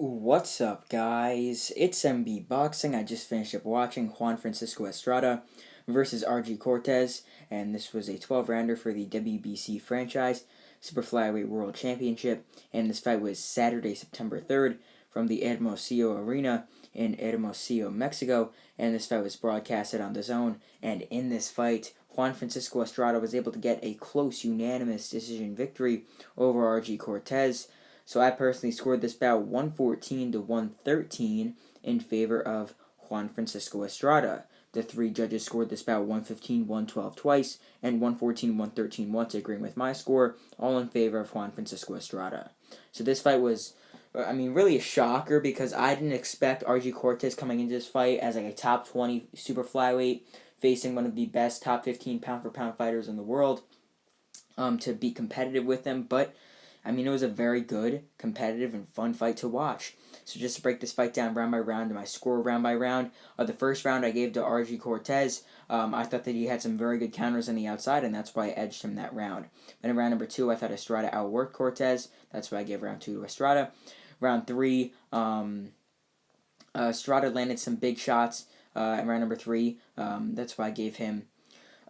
What's up, guys? It's MB Boxing. I just finished up watching Juan Francisco Estrada versus Argi Cortes, and this was a 12-rounder for the WBC Franchise super-flyweight World Championship, and this fight was Saturday, September 3rd from the Hermosillo Arena in Hermosillo, Mexico, and this fight was broadcasted on the Zone, and in this fight, Juan Francisco Estrada was able to get a close unanimous decision victory over Argi Cortes. So I personally scored this bout 114 to 113 in favor of Juan Francisco Estrada. The three judges scored this bout 115, 112 twice, and 114, 113 once, agreeing with my score, all in favor of Juan Francisco Estrada. So this fight was, really a shocker because I didn't expect Argi Cortes coming into this fight as like a top 20 super flyweight, facing one of the best top 15 pound-for-pound fighters in the world, to be competitive with them, but it was a very good, competitive, and fun fight to watch. So just to break this fight down round by round and my score round by round, the first round I gave to Argi Cortes. I thought that he had some very good counters on the outside, and that's why I edged him that round. Then in round number 2, I thought Estrada outworked Cortes. That's why I gave round 2 to Estrada. Round 3, Estrada landed some big shots in round number 3. That's why I gave him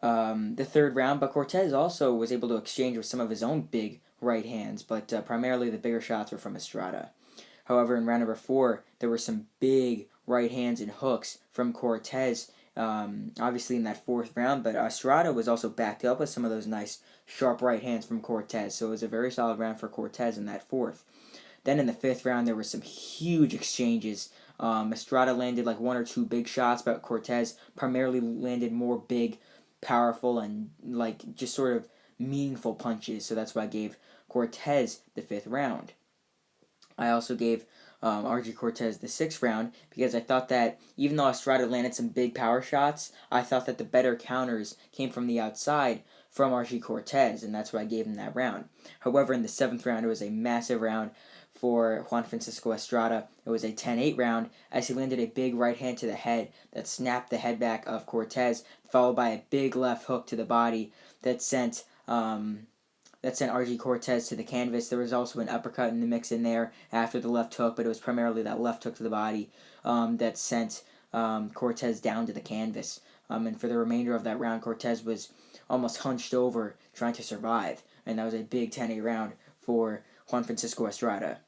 the third round, but Cortes also was able to exchange with some of his own big right hands, but primarily the bigger shots were from Estrada. However, in round number 4, there were some big right hands and hooks from Cortes, obviously in that fourth round, but Estrada was also backed up with some of those nice sharp right hands from Cortes, so it was a very solid round for Cortes in that fourth. Then in the fifth round, there were some huge exchanges. Estrada landed like one or two big shots, but Cortes primarily landed more big, powerful, and like just sort of meaningful punches, so that's why I gave Cortes the fifth round. I also gave Argi Cortes the sixth round because I thought that even though Estrada landed some big power shots, I thought that the better counters came from the outside from Argi Cortes, and that's why I gave him that round. However, in the seventh round, it was a massive round for Juan Francisco Estrada. It was a 10-8 round as he landed a big right hand to the head that snapped the head back of Cortes, followed by a big left hook to the body that sent Argi Cortes to the canvas. There was also an uppercut in the mix in there after the left hook, but it was primarily that left hook to the body that sent Cortes down to the canvas. And for the remainder of that round, Cortes was almost hunched over trying to survive, and that was a big 10-8 round for Juan Francisco Estrada.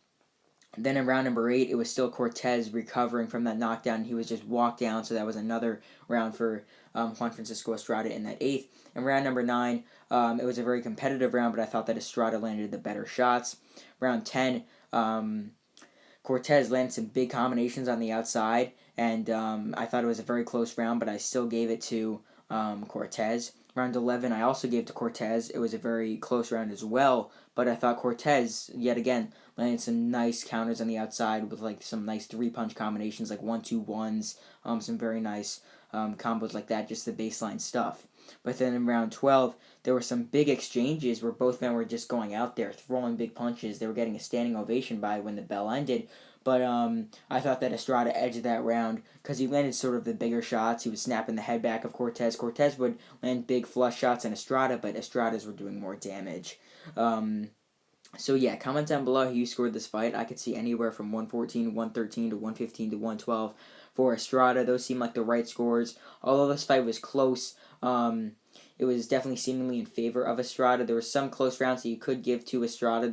Then in round number 8, it was still Cortes recovering from that knockdown. He was just walked down, so that was another round for Juan Francisco Estrada in that 8th. In round number 9, it was a very competitive round, but I thought that Estrada landed the better shots. Round 10, Cortes landed some big combinations on the outside, and I thought it was a very close round, but I still gave it to Cortes. Round 11, I also gave to Cortes. It was a very close round as well, but I thought Cortes, yet again, landed some nice counters on the outside with like some nice 3-punch combinations, like 1-2-1s, some very nice combos like that, just the baseline stuff. But then in round 12, there were some big exchanges where both men were just going out there, throwing big punches. They were getting a standing ovation by when the bell ended. But I thought that Estrada edged that round because he landed sort of the bigger shots. He was snapping the head back of Cortes. Cortes would land big flush shots on Estrada, but Estrada's were doing more damage. So yeah, comment down below how you scored this fight. I could see anywhere from 114, 113 to 115 to 112 for Estrada. Those seem like the right scores. Although this fight was close, it was definitely seemingly in favor of Estrada. There were some close rounds that you could give to Estrada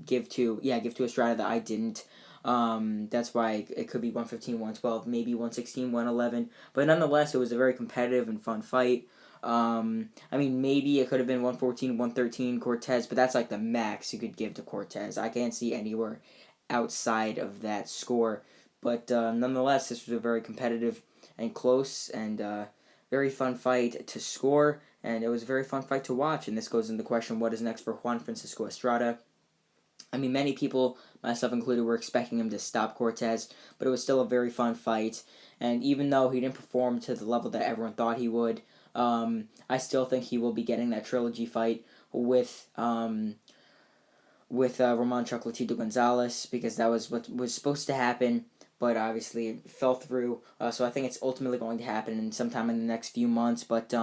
give to Estrada that I didn't. That's why it could be 115, 112, maybe 116, 111. But nonetheless, it was a very competitive and fun fight. Maybe it could have been 114, 113 Cortes, but that's like the max you could give to Cortes. I can't see anywhere outside of that score. But nonetheless, this was a very competitive and close and very fun fight to score, and it was a very fun fight to watch. And this goes into the question, what is next for Juan Francisco Estrada? Many people, myself included, were expecting him to stop Cortes, but it was still a very fun fight. And even though he didn't perform to the level that everyone thought he would, I still think he will be getting that trilogy fight with Roman Chocolatito Gonzalez, because that was what was supposed to happen, but obviously it fell through. So I think it's ultimately going to happen sometime in the next few months. But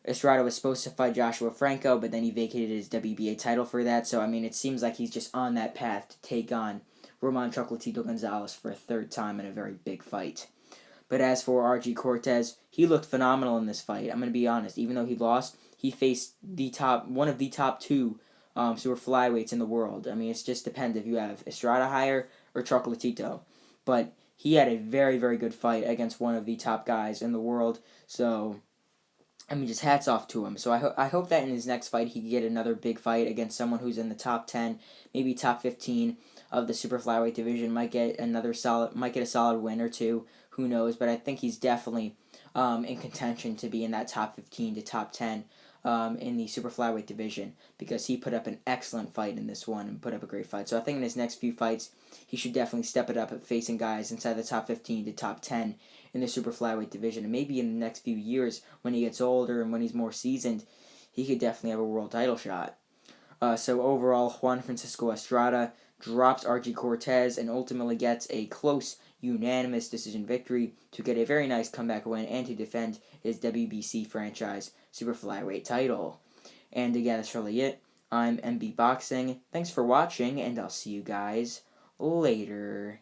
Estrada was supposed to fight Joshua Franco, but then he vacated his WBA title for that. So, it seems like he's just on that path to take on Roman Chocolatito Gonzalez for a third time in a very big fight. But as for Argi Cortes, he looked phenomenal in this fight. I'm going to be honest. Even though he lost, he faced one of the top two super flyweights in the world. I mean, it just depends if you have Estrada higher or Chocolatito. But he had a very, very good fight against one of the top guys in the world. So, I mean, just hats off to him. So I hope that in his next fight he can get another big fight against someone who's in the top 10, maybe top 15 of the super flyweight division. Might get a solid win or two. Who knows? But I think he's definitely in contention to be in that top 15 to top 10 in the super flyweight division, because he put up an excellent fight in this one and put up a great fight. So I think in his next few fights he should definitely step it up at facing guys inside the top 15 to top 10 in the super flyweight division. And maybe in the next few years, when he gets older and when he's more seasoned, he could definitely have a world title shot. So overall, Juan Francisco Estrada drops Argi Cortes and ultimately gets a close unanimous decision victory to get a very nice comeback win and to defend his WBC franchise super flyweight title. And again, that's really it. I'm MB Boxing. Thanks for watching, and I'll see you guys later.